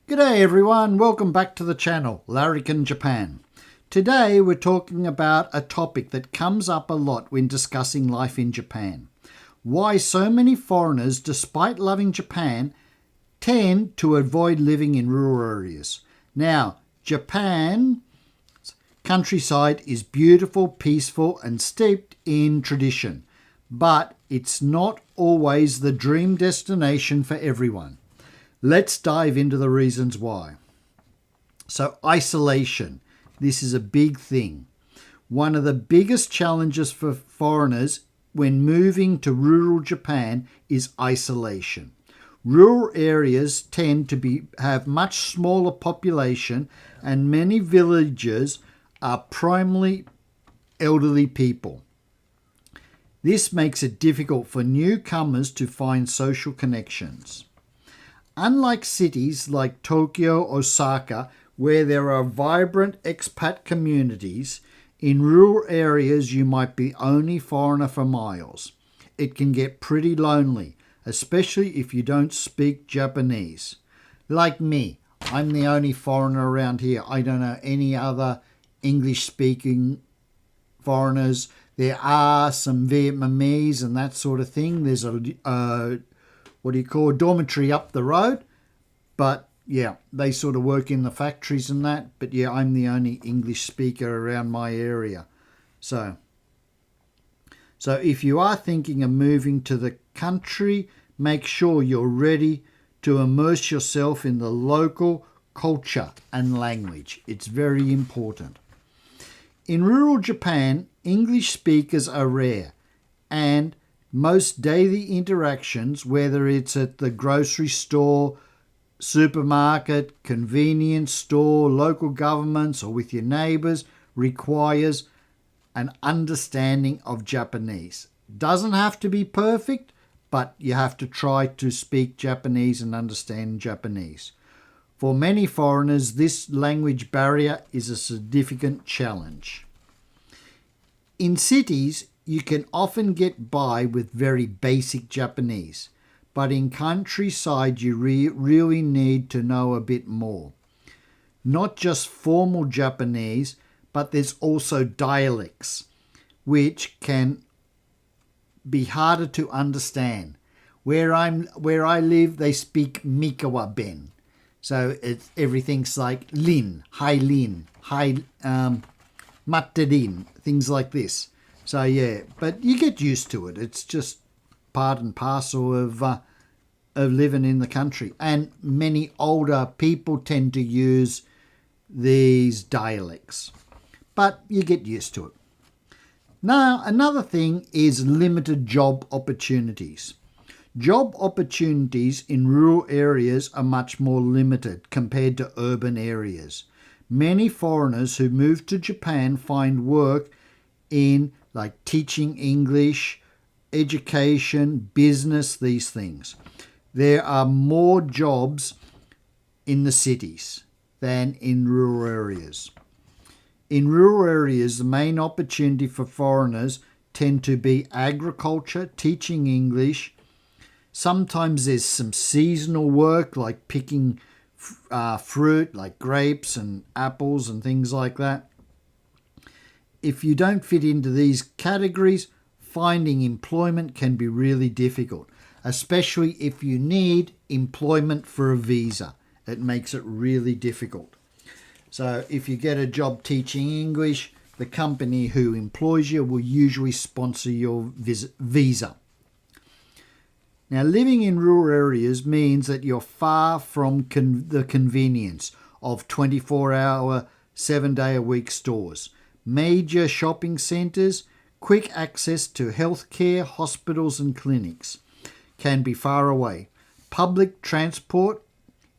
G'day everyone, welcome back to the channel, Larrikin Japan. Today we're talking about a topic that comes up a lot when discussing life in Japan. Why so many foreigners, despite loving Japan, tend to avoid living in rural areas. Now, Japan's countryside is beautiful, peaceful and steeped in tradition, but it's not always the dream destination for everyone. Let's dive into the reasons why. So, isolation. This is a big thing. One of the biggest challenges for foreigners when moving to rural Japan is isolation. Rural areas tend to have much smaller population, and many villages are primarily elderly people. This makes it difficult for newcomers to find social connections. Unlike cities like Tokyo, Osaka, where there are vibrant expat communities, in rural areas you might be only foreigner for miles. It can get pretty lonely, especially if you don't speak Japanese. Like me, I'm the only foreigner around here. I don't know any other English-speaking foreigners. There are some Vietnamese and that sort of thing. There's a dormitory up the road. But yeah, they sort of work in the factories and that. But yeah, I'm the only English speaker around my area. So if you are thinking of moving to the country, make sure you're ready to immerse yourself in the local culture and language. It's very important. In rural Japan, English speakers are rare, and most daily interactions, whether it's at the grocery store, supermarket, convenience store, local governments, or with your neighbours, requires an understanding of Japanese. Doesn't have to be perfect, but you have to try to speak Japanese and understand Japanese. For many foreigners, this language barrier is a significant challenge. In cities, you can often get by with very basic Japanese, but in countryside you really need to know a bit more. Not just formal Japanese, but there's also dialects, which can be harder to understand. Where I live, they speak Mikawa Ben. So everything's like Lin, Hai Matterin, things like this. So yeah, but you get used to it. It's just part and parcel of living in the country. And many older people tend to use these dialects. But you get used to it. Now, another thing is limited job opportunities. Job opportunities in rural areas are much more limited compared to urban areas. Many foreigners who move to Japan find work in like teaching English, education, business, these things. There are more jobs in the cities than in rural areas. In rural areas, the main opportunity for foreigners tend to be agriculture, teaching English. Sometimes there's some seasonal work like picking fruit like grapes and apples and things like that. If you don't fit into these categories, finding employment can be really difficult, especially if you need employment for a visa. It makes it really difficult. So if you get a job teaching English, the company who employs you will usually sponsor your visa. Now, living in rural areas means that you're far from the convenience of 24-hour, 7-day-a-week stores, major shopping centres, quick access to healthcare, hospitals and clinics can be far away. Public transport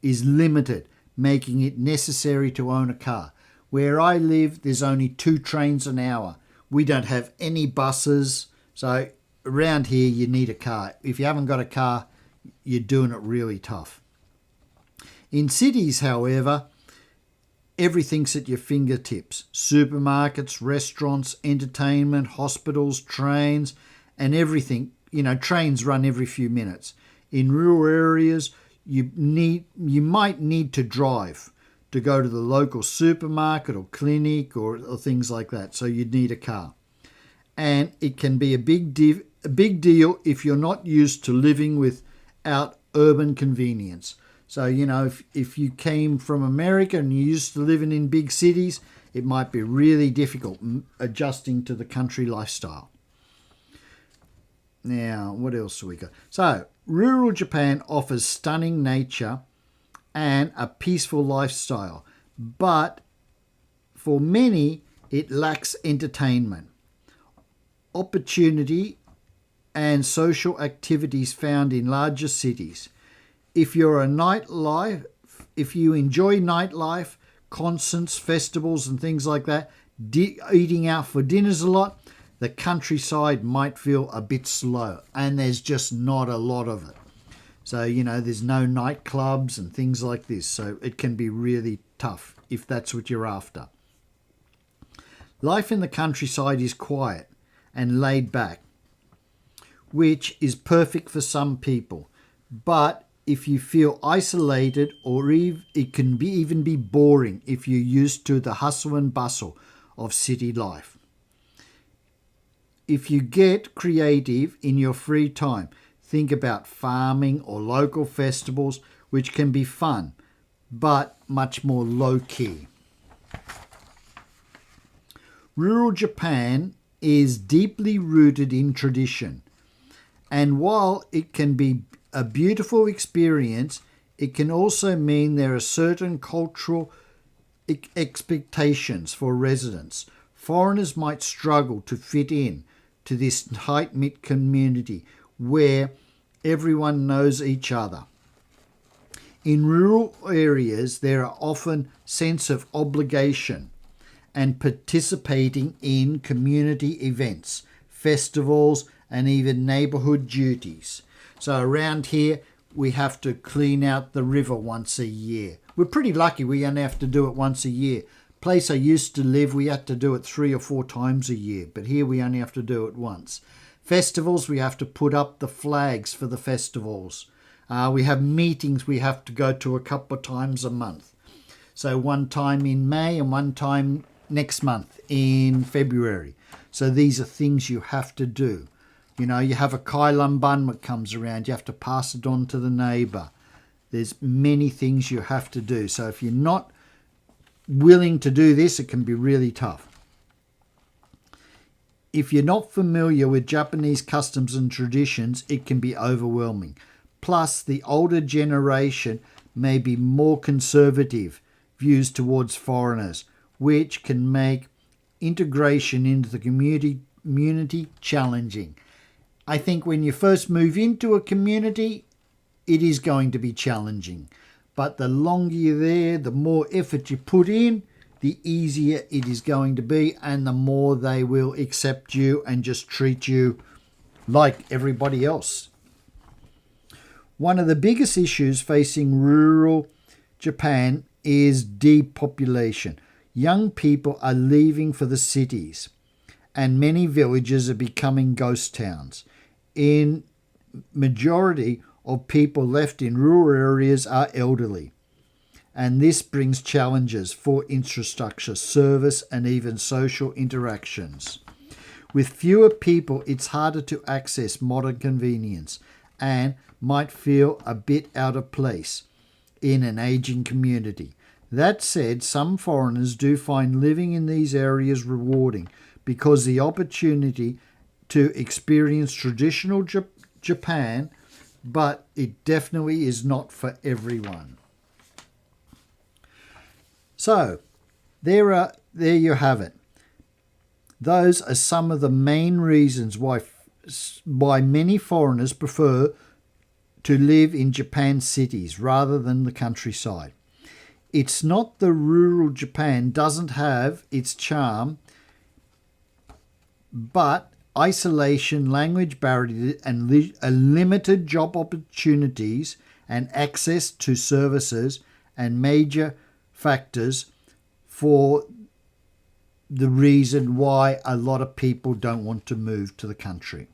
is limited, making it necessary to own a car. Where I live, there's only 2 trains an hour. We don't have any buses, so around here you need a car. If you haven't got a car, you're doing it really tough. In cities, however, everything's at your fingertips. Supermarkets, restaurants, entertainment, hospitals, trains, and everything. Trains run every few minutes. In rural areas, you might need to drive to go to the local supermarket or clinic or things like that. So you'd need a car. And it can be a big deal if you're not used to living without urban convenience. So, if you came from America and you're used to living in big cities, it might be really difficult adjusting to the country lifestyle. Now, what else do we got? So, rural Japan offers stunning nature and a peaceful lifestyle, but for many, it lacks entertainment, opportunity, and social activities found in larger cities. If you enjoy nightlife, concerts, festivals, and things like that, eating out for dinners a lot, the countryside might feel a bit slow, and there's just not a lot of it. So, there's no nightclubs and things like this, so it can be really tough if that's what you're after. Life in the countryside is quiet and laid back, which is perfect for some people, but if you feel isolated, or it can even be boring if you're used to the hustle and bustle of city life. If you get creative in your free time, think about farming or local festivals, which can be fun, but much more low-key. Rural Japan is deeply rooted in tradition, and while it can be a beautiful experience, it can also mean there are certain cultural expectations for residents. Foreigners might struggle to fit in to this tight-knit community where everyone knows each other. In rural areas, there are often sense of obligation and participating in community events, festivals, and even neighbourhood duties. So around here, we have to clean out the river once a year. We're pretty lucky we only have to do it once a year. Place I used to live, we had to do it 3 or 4 times a year, but here we only have to do it once. Festivals, we have to put up the flags for the festivals. We have meetings we have to go to a couple of times a month. So one time in May and one time next month in February. So these are things you have to do. You have a kailanban that comes around. You have to pass it on to the neighbour. There's many things you have to do. So if you're not willing to do this, it can be really tough. If you're not familiar with Japanese customs and traditions, it can be overwhelming. Plus, the older generation may be more conservative views towards foreigners, which can make integration into the community challenging. I think when you first move into a community, it is going to be challenging. But the longer you're there, the more effort you put in, the easier it is going to be, and the more they will accept you and just treat you like everybody else. One of the biggest issues facing rural Japan is depopulation. Young people are leaving for the cities, and many villages are becoming ghost towns. In majority of people left in rural areas are elderly, and this brings challenges for infrastructure, service, and even social interactions. With fewer people, it's harder to access modern convenience and might feel a bit out of place in an aging community. That said, some foreigners do find living in these areas rewarding because the opportunity to experience traditional Japan, but it definitely is not for everyone. So, there you have it. Those are some of the main reasons why many foreigners prefer to live in Japan cities rather than the countryside. It's not that rural Japan doesn't have its charm, but isolation, language barriers, and limited job opportunities and access to services and major factors for the reason why a lot of people don't want to move to the country.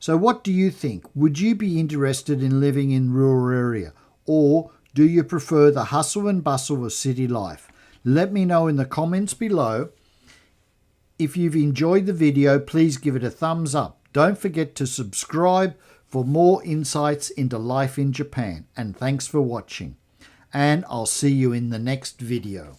So what do you think? Would you be interested in living in rural area, or do you prefer the hustle and bustle of city life? Let me know in the comments below. If you've enjoyed the video, please give it a thumbs up. Don't forget to subscribe for more insights into life in Japan. And thanks for watching. And I'll see you in the next video.